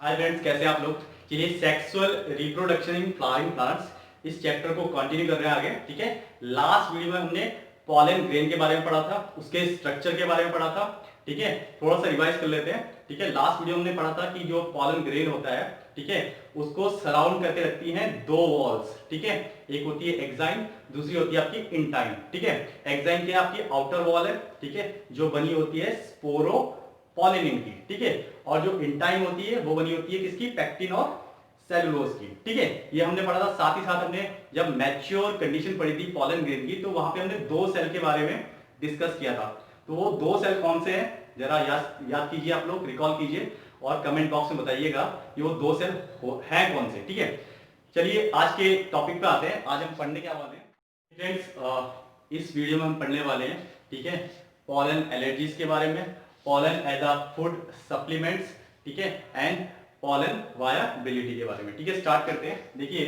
Hi friends, कैसे हैं आप लोग। चलिए sexual reproduction in flowering plants इस चैप्टर को कंटिन्यू कर रहे हैं आगे। ठीक है, लास्ट वीडियो में हमने पॉलन ग्रेन के बारे में पढ़ा था, उसके स्ट्रक्चर के बारे में पढ़ा था। ठीक है, थोड़ा सा रिवाइज कर लेते हैं। ठीक है, लास्ट वीडियो में हमने पढ़ा था कि जो पॉलन ग्रेन होता है, ठीक है, उसको सराउंड करके रखती हैं दो वॉल्स। ठीक है, एक होती है एक्साइन, दूसरी होती है आपकी इंटाइन। ठीक है, एक्साइन क्या आपकी आउटर वॉल है, ठीक है, जो बनी होती है स्पोरो पॉलिनिन की। ठीक है, और जो इंटाइन होती है वो बनी होती है किसकी, पेक्टिन और सेलुलोज की। ठीक है, ये हमने पढ़ा था। साथ ही साथ हमने जब मैच्योर कंडीशन पढ़ी थी पॉलन ग्रेन की, तो वहां पे हमने दो सेल के बारे में डिस्कस किया था। तो वो दो सेल कौन से हैं, जरा याद कीजिए, आप लोग रिकॉल कीजिए और कमेंट बॉक्स में बताइएगा कि वो दो सेल हैं कौन से। ठीक है, चलिए आज के टॉपिक पे आते हैं। आज हम पढ़ने क्या वाले हैं फ्रेंड्स, इस वीडियो में हम पढ़ने वाले हैं, ठीक है, पॉलन एलर्जीज के बारे में, pollen as a food supplements, ठीक है, एंड पॉलन वायबिलिटी के बारे में। ठीक है, स्टार्ट करते हैं। देखिए,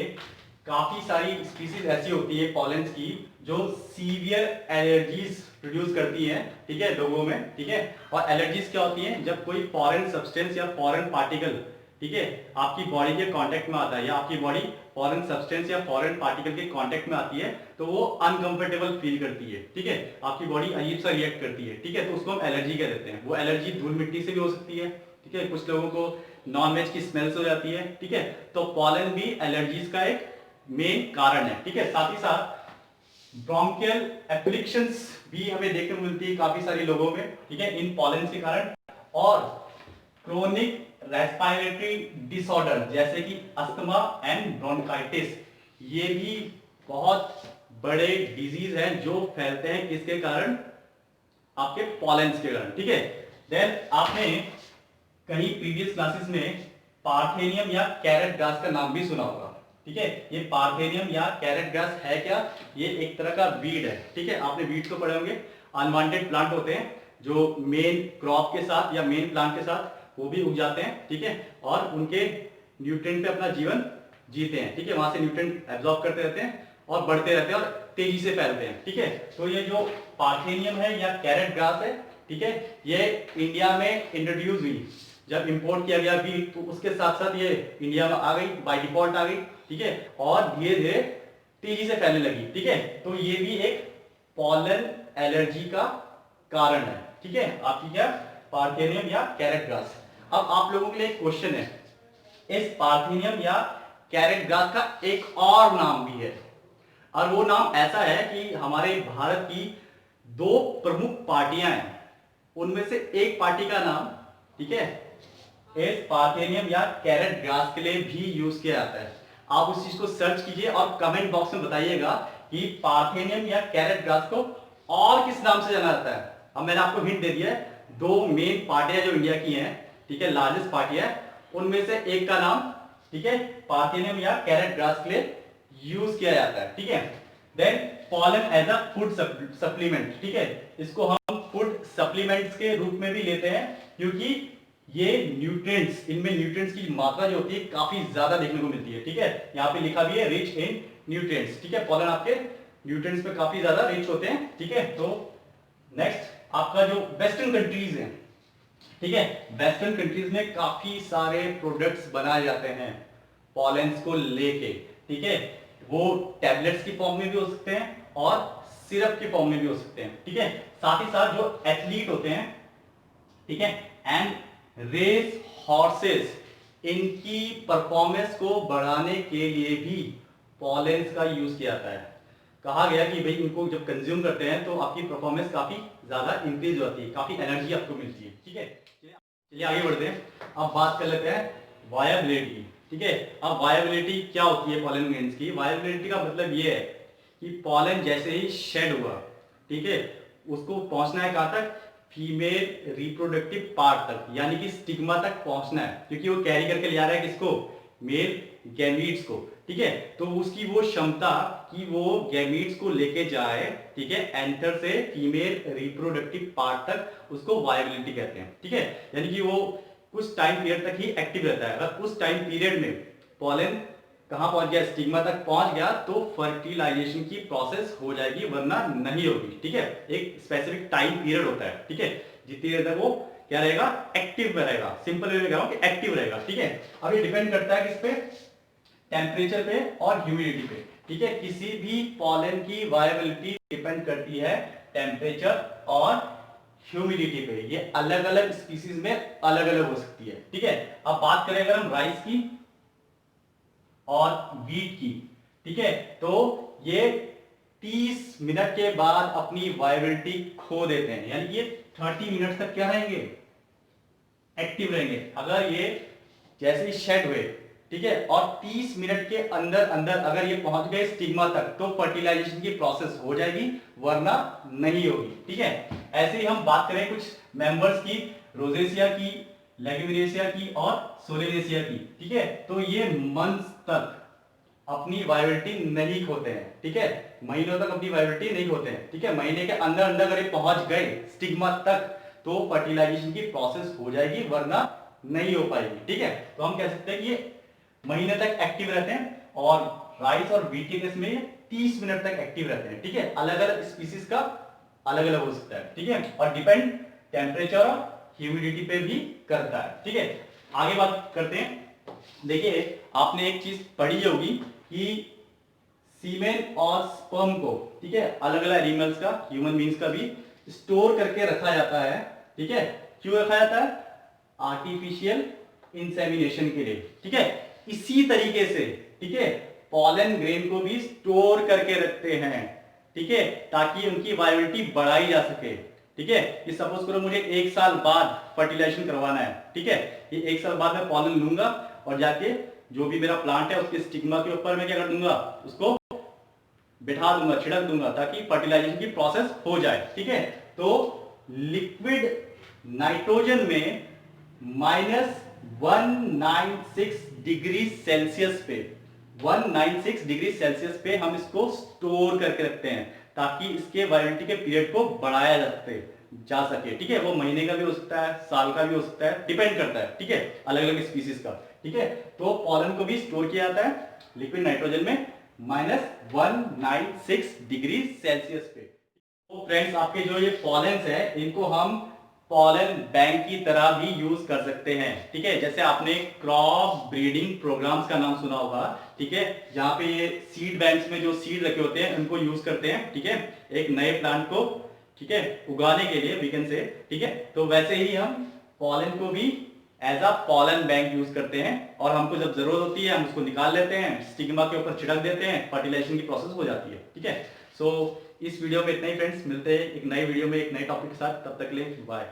काफी सारी स्पीसीज ऐसी होती है पॉलेंस की जो सीवियर एलर्जीज प्रोड्यूस करती हैं, ठीक है, लोगों में। ठीक है, और एलर्जीज क्या होती हैं, जब कोई फॉरेन सब्सटेंस या फॉरेन पार्टिकल, ठीक है, आपकी बॉडी के कांटेक्ट में आता है, या आपकी बॉडी फॉरेन सब्सटेंस या फॉरेन पार्टिकल के कांटेक्ट में आती है, तो वो अनकंफर्टेबल फील करती है। ठीक है, आपकी बॉडी अजीब सा रिएक्ट करती है। ठीक है, तो उसको हम एलर्जी कह देते हैं। वो एलर्जी धूल मिट्टी से भी हो सकती है। ठीक है, कुछ लोगों को नॉन वेज की स्मेल से हो जाती है। ठीक है, तो पॉलन भी एलर्जीज का एक मेन कारण है। ठीक है, साथ ही साथ ब्रोंकियल एफ्लिक्शंस भी हमें देखने को मिलती है काफी सारे लोगों में, ठीक है, इन पॉलन के कारण। और क्रोनिक रेस्पिरेटरी डिसऑर्डर जैसे कि अस्थमा एंड ब्रोंकाइटिस, ये भी बहुत बड़े डिजीज हैं जो फैलते हैं किसके कारण, आपके पॉलेंस के कारण। ठीक है, देन आपने कहीं प्रीवियस क्लासेस में पार्थेनियम या कैरेट ग्रास का नाम भी सुना होगा। ठीक है, ये पार्थेनियम या कैरेट ग्रास है क्या, ये एक तरह का वीड है। ठीक है, आपने वीड तो पढ़े होंगे, अनवांटेड प्लांट होते हैं जो मेन क्रॉप के साथ या मेन प्लांट के साथ वो भी उग जाते हैं। ठीक है, और उनके न्यूट्रिएंट पे अपना जीवन जीते हैं। ठीक है, वहां से न्यूट्रिएंट एब्जॉर्ब करते रहते हैं और बढ़ते रहते हैं और तेजी से फैलते हैं। ठीक है, तो ये जो पार्थेनियम है या कैरेट ग्रास है, ठीक है, ये इंडिया में इंट्रोड्यूस हुई जब इंपोर्ट किया गया भी, तो उसके साथ साथ ये इंडिया में आ गई, बाय डिफॉल्ट आ गई। ठीक है, और धीरे धीरे तेजी से फैलने लगी। ठीक है, तो ये भी एक पॉलन एलर्जी का कारण है। ठीक है, आपकी क्या, पार्थेनियम या कैरेट ग्रास। अब आप लोगों के लिए एक क्वेश्चन है, इस पार्थेनियम या कैरेट ग्रास का एक और नाम भी है, और वो नाम ऐसा है कि हमारे भारत की दो प्रमुख पार्टियां हैं, उनमें से एक पार्टी का नाम, ठीक है, इस पार्थेनियम या कैरेट ग्रास के लिए भी यूज किया जाता है। आप उस चीज को सर्च कीजिए और कमेंट बॉक्स में बताइएगा कि पार्थेनियम या कैरेट ग्रास को और किस नाम से जाना जाता है। अब मैंने आपको हिंट दे दिया है, दो मेन पार्टियां जो इंडिया की हैं, ठीक है, लार्जेस्ट पार्टियां, उनमें से एक का नाम, ठीक है, पार्थेनियम या कैरेट ग्रास के लिए यूज किया जाता है। ठीक है, then pollen as a food supplement. ठीक है, इसको हम फूड सप्लीमेंट्स के रूप में भी लेते हैं, क्योंकि ये न्यूट्रिएंट्स, इनमें न्यूट्रिएंट्स की मात्रा जो होती है काफी ज्यादा देखने को मिलती है। ठीक है, यहाँ पे लिखा भी है रिच इन न्यूट्रिएंट्स। ठीक है, पॉलन आपके न्यूट्रिएंट्स में काफी ज्यादा रिच होते हैं। ठीक है, तो नेक्स्ट आपका जो वेस्टर्न कंट्रीज है, ठीक है, वेस्टर्न कंट्रीज में काफी सारे प्रोडक्ट्स बनाए जाते हैं पॉलेंस को लेके। ठीक है, वो टैबलेट्स की फॉर्म में भी हो सकते हैं और सिरप की फॉर्म में भी हो सकते हैं। ठीक है, साथ ही साथ जो एथलीट होते हैं, ठीक है, एंड रेस हॉर्सेस, इनकी परफॉर्मेंस को बढ़ाने के लिए भी पॉलेंस का यूज किया जाता है। कहा गया कि भाई इनको जब कंज्यूम करते हैं तो आपकी परफॉर्मेंस काफी ज्यादा इंक्रीज हो जाती है, काफी एनर्जी आपको मिलती है। ठीक है, चलिए आगे बढ़ते हैं। अब बात कर लेते हैं वायबिलिटी। ठीक है, अब वायबिलिटी क्या होती है पॉलन ग्रेन्स की। वायबिलिटी का मतलब ये है कि पॉलन जैसे ही शेड हुआ, ठीक है, उसको पहुंचना है कहां तक, फीमेल रिप्रोडक्टिव पार्ट तक, यानी कि स्टिग्मा तक पहुंचना है, क्योंकि वो कैरी करके ले जा रहा है किसको, मेल गैमीट्स को। ठीक है, तो उसकी वो क्षमता कि वो गैमीट्स को लेके जाए, ठीक है, एंटर से फीमेल रिप्रोडक्टिव पार्ट तक, उसको वायबिलिटी कहते हैं। ठीक है, यानी कि वो कुछ टाइम पीरियड तक ही एक्टिव रहता है। अगर उस टाइम पीरियड में पॉलन कहां पहुंच गया, स्टिग्मा तक पहुंच गया, तो फर्टिलाइजेशन की प्रोसेस हो जाएगी, वरना नहीं होगी। ठीक है, एक स्पेसिफिक टाइम पीरियड होता है। ठीक है, जितनी देर तक वो क्या रहेगा, एक्टिव में रहेगा। सिंपल वे में कह रहा हूं कि एक्टिव रहेगा, ठीक है। अब ये डिपेंड करता है किस पे, टेम्परेचर पे और ह्यूमिडिटी पे, ठीक है। किसी भी पॉलन की वायबिलिटी डिपेंड करती है टेम्परेचर और ह्यूमिडिटी पे। ये अलग अलग स्पीसीज में अलग अलग हो सकती है, ठीक है। अब बात करें अगर हम राइस की और वीट की, ठीक है, तो ये 30 मिनट के बाद अपनी वायबिलिटी खो देते हैं, यानी ये 30 मिनट तक क्या रहेंगे, एक्टिव रहेंगे। अगर ये जैसे ही शेड हुए, ठीक है, और 30 मिनट के अंदर अंदर अगर ये पहुंच गए स्टिग्मा तक, तो फर्टिलाइजेशन की प्रोसेस हो जाएगी, वरना नहीं होगी, ठीक है। ऐसे ही हम बात करें कुछ मेंबर्स की, रोजेशिया की, लेग्यूमिनेशिया की और सोलेनेशिया की, ठीक है, तो ये मंथ्स तक अपनी वायबिलिटी नहीं खोते हैं, ठीक है। महीनों तक अपनी वायबिलिटी नहीं खोते हैं, ठीक है। महीने के अंदर अंदर अगर ये पहुंच गए स्टिग्मा तक, तो फर्टिलाइजेशन की प्रोसेस हो जाएगी, वरना नहीं हो पाएगी, ठीक है। तो हम कह सकते हैं कि ये महीने तक एक्टिव रहते हैं, और राइस और व्हीट के केस में 30 मिनट तक एक्टिव रहते हैं, ठीक है। अलग अलग स्पीसीज का अलग अलग हो सकता है, ठीक है, और डिपेंड टेम्परेचर और ह्यूमिडिटी पे भी करता है, ठीक है। आगे बात करते हैं। देखिए, आपने एक चीज पढ़ी होगी कि सीमेन और स्पर्म को, ठीक है, अलग अलग एनिमल्स का, ह्यूमन बींग्स का भी स्टोर करके रखा जाता है, ठीक है। क्यों रखा जाता है, आर्टिफिशियल इंसेमिनेशन के लिए, ठीक है। इसी तरीके से, ठीक है, पॉलन ग्रेन को भी स्टोर करके रखते हैं, ठीक है, ताकि उनकी वायबिलिटी बढ़ाई जा सके, ठीक है। ये सपोज करो मुझे 1 साल बाद फर्टिलाइजेशन करवाना है, ठीक है। ये 1 साल बाद मैं पॉलन लूंगा और जाके जो भी मेरा प्लांट है उसके स्टिग्मा के ऊपर मैं क्या कर दूंगा, उसको बिठा दूंगा, छिड़क दूंगा, ताकि फर्टिलाइजेशन की प्रोसेस हो जाए, ठीक है। तो लिक्विड नाइट्रोजन में -196 डिग्री सेल्सियस पे, 196 डिग्री सेल्सियस पे हम इसको स्टोर करके रखते हैं, ताकि इसके वायबिलिटी के पीरियड को बढ़ाया जा सके, ठीक है। वो महीने का भी हो सकता है, साल का भी हो सकता है, डिपेंड करता है, ठीक है, अलग अलग स्पीसीज का, ठीक है। तो पॉलन को भी स्टोर किया जाता है लिक्विड नाइट्रोजन में -196 डिग्री सेल्सियस पे। तो फ्रेंड्स, आपके जो ये पॉलेंस है, इनको हम पॉलन बैंक की तरह भी यूज कर सकते हैं, ठीक है। जैसे आपने क्रॉप ब्रीडिंग प्रोग्राम्स का नाम सुना होगा, ठीक है, जहां पे ये सीड बैंक्स में जो सीड रखे होते हैं उनको यूज करते हैं, ठीक है, एक नए प्लांट को, ठीक है, उगाने के लिए, वी कैन से, ठीक है। तो वैसे ही हम पॉलन को भी as a pollen bank use करते हैं, और हमको जब जरूरत होती है हम उसको निकाल लेते हैं, स्टिग्मा के ऊपर छिड़क देते हैं, फर्टिलाइजेशन की प्रोसेस हो जाती है, ठीक है। सो इस वीडियो में इतना ही फ्रेंड्स, मिलते हैं एक नई वीडियो में एक नए टॉपिक के साथ, तब तक के लिए बाय।